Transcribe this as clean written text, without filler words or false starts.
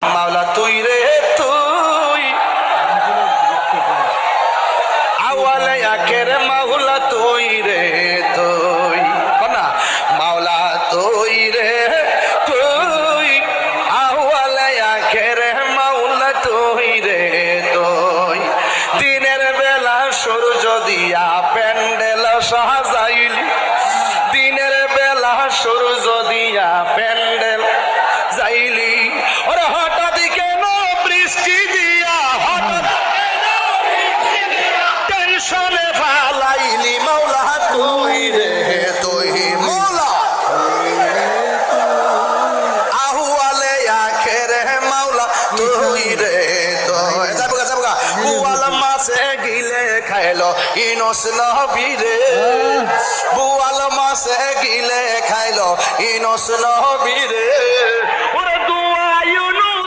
মাওলা তুই রে তুই আওয়ালে আখের মাওলা তুই রে তুই না মাওলা তুই রে তুই আওয়ালে আখের মাওলা তুই রে তুই দিনের বেলা সূর্য দিয়া প্যান্ডেল সাজাইলি দিনের বেলা সূর্য দিয়া প্যান্ডেল যাইলি ওরে হঠাৎ কেন বৃষ্টি দিয়া হঠাৎ টেনশনে ফালাইলি মাওলা তুই রে তুই মাওলা আহুয়ালে আখের মাওলা তুই রে তুই যাবগা বুয়াল মাছে গিলে খাইলো ইনস নবী রে বুয়াল মাছে গিলে খাইলো ইনস নবী রে